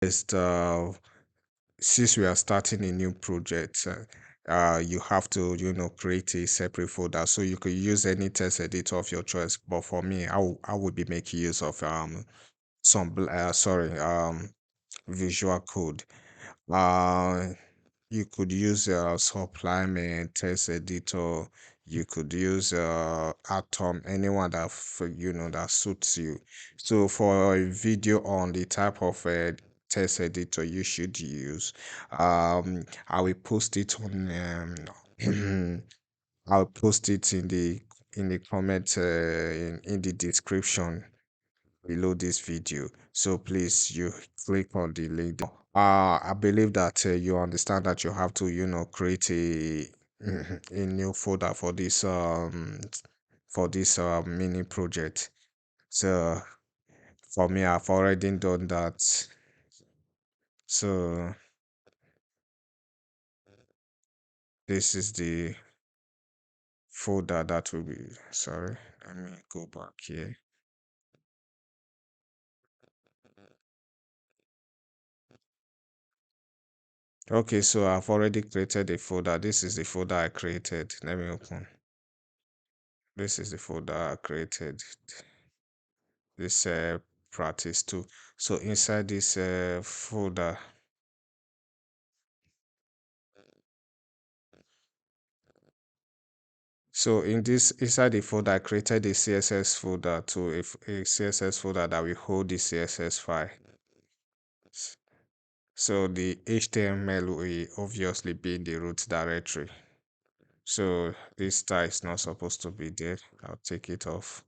Just since we are starting a new project, you have to, create a separate folder. So you could use any text editor of your choice. But for me, I would be making use of Visual Code. Uh, you could use supplement, text editor. You could use Atom, anyone that that suits you. So for a video on the type of text editor you should use, I will post it on. I'll post it in the comment in the description below this video. So please, you click on the link. I believe that you understand that you have to, create a new folder for this mini project. So for me, I've already done that. So this is the folder that will be. Sorry, let me go back here. Okay, so I've already created a folder. This is the folder I created. Let me open. This is the folder I created. This practice too. So inside this folder, so in this inside the folder, I created a CSS folder to a CSS folder that will hold the CSS file. So the HTML will obviously be in the root directory. So this style is not supposed to be there. I'll take it off.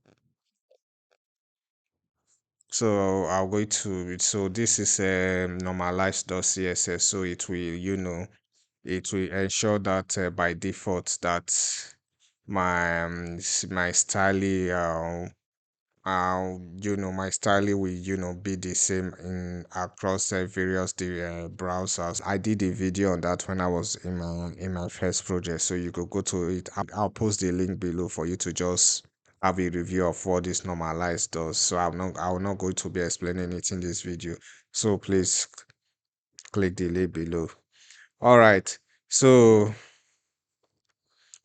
So I'll go to so this is normalized.css. So it will, it will ensure that by default that my style my style will be the same in across various browsers. I did a video on that when I was in my first project, so you could go to it. I'll post the link below for you to just have a review of what this normalized does. So I will not going to be explaining it in this video, so please click the link below. All right, so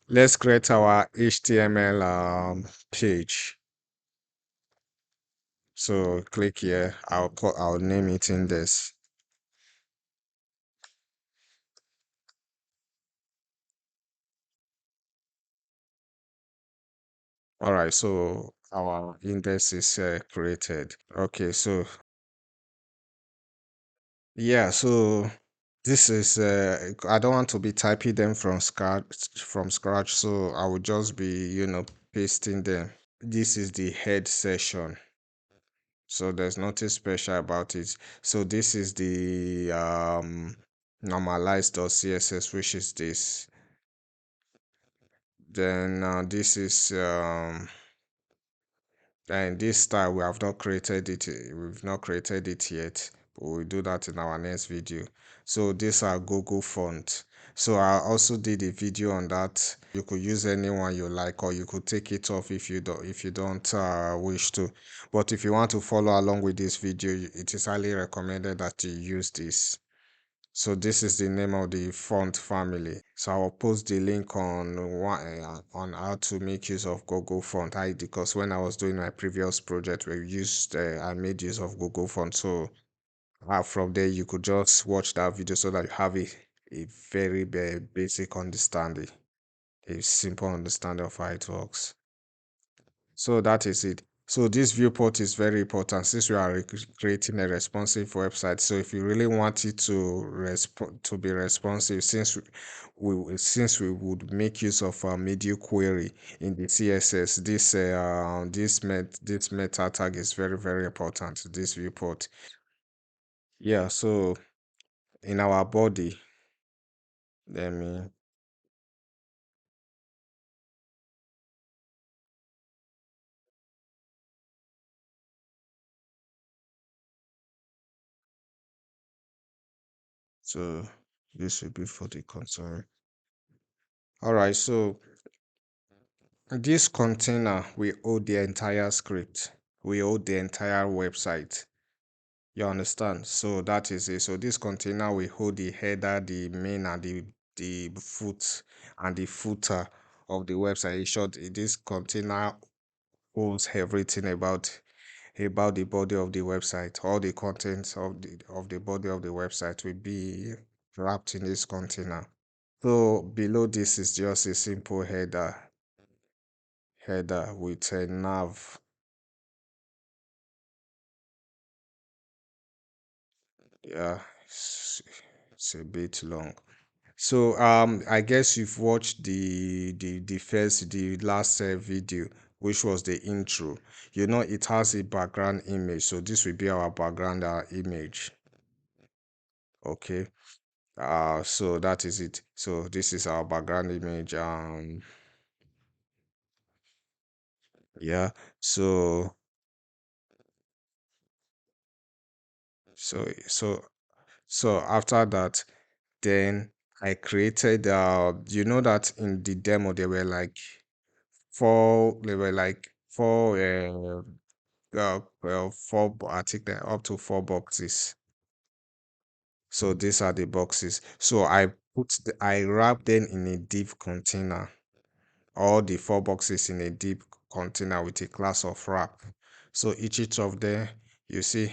let's create our HTML page. So click here. I'll name it index. All right, so our index is created. Okay, so yeah, so this is I don't want to be typing them from scratch, so I will just be, pasting them. This is the head session. So there's nothing special about it. So this is the normalized.css, which is this. Then this is and this style we have not created it. We've not created it yet, but we'll do that in our next video. So these are Google font. So I also did a video on that. You could use anyone you like, or you could take it off if you don't wish to. But if you want to follow along with this video, it is highly recommended that you use this. So this is the name of the font family. So I will post the link on how to make use of Google font. Because when I was doing my previous project, I made use of Google font. So from there you could just watch that video so that you have a very basic understanding, a simple understanding of how it works. So that is it. So this viewport is very important since we are creating a responsive website. So if you really want it to be responsive, since we would make use of a media query in the CSS, this meta tag is very very important. This viewport, yeah. So in our body, let me so this will be for the console. All right, so this container we hold the entire script. We hold the entire website. You understand? So that is it. So this container will hold the header, the main, and the foot and the footer of the website. In short, this container holds everything about the body of the website. All the contents of the body of the website will be wrapped in this container. So below this is just a simple header with a nav. Yeah, it's a bit long. So I guess you've watched the last video, which was the intro. You know, it has a background image, so this will be our background image. Okay. So that is it. So this is our background image. Yeah. So so so after that, then I created. You know that in the demo there were like four. I think there are up to four boxes. So these are the boxes. So I wrap them in a div container. All the four boxes in a div container with a class of wrap. So each of them, you see,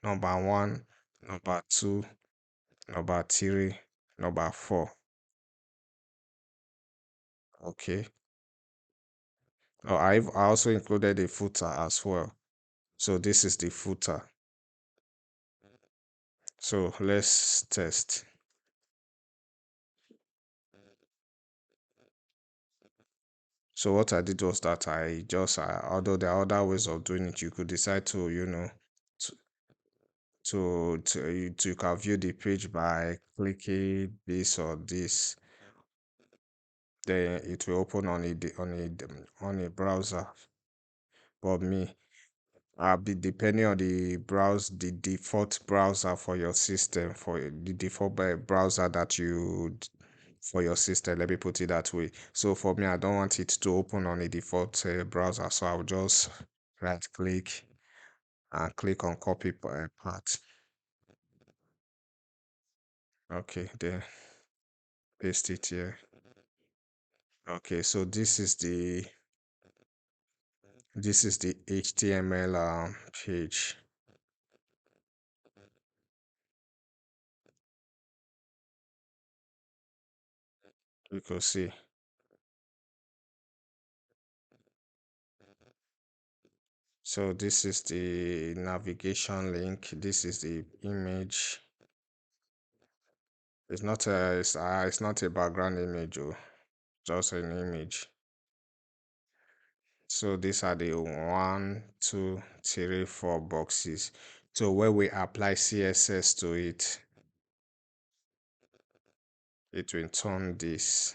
number one, number two, number three, number four. Okay. Oh, I also included a footer as well. So this is the footer. So let's test. So what I did was that although there are other ways of doing it, you could decide to, to you can view the page by clicking this or this. Then it will open on a browser. But me, I'll be depending on the default browser for your system, for the default browser that for your system. Let me put it that way. So for me, I don't want it to open on a default browser, so I'll just right click and click on copy part. Okay, then paste it here. Okay, so this is the HTML page. You can see. So this is the navigation link. This is the image. It's not a background image, just an image. So these are the one, two, three, four boxes. So when we apply CSS to it, it will turn this.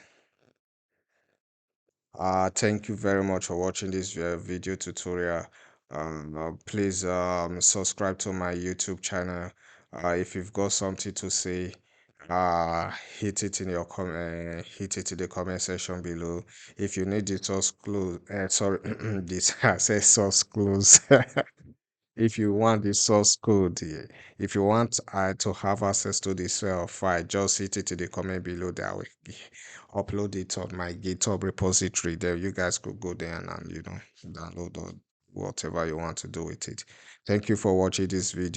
Thank you very much for watching this video tutorial. Please subscribe to my YouTube channel. If you've got something to say, hit it hit it in the comment section below. If you need the source close, sorry, this I said source close. If you want the source code, if you want to have access to this file, just hit it in the comment below. That I will upload it on my GitHub repository. There, you guys could go there and download or whatever you want to do with it. Thank you for watching this video.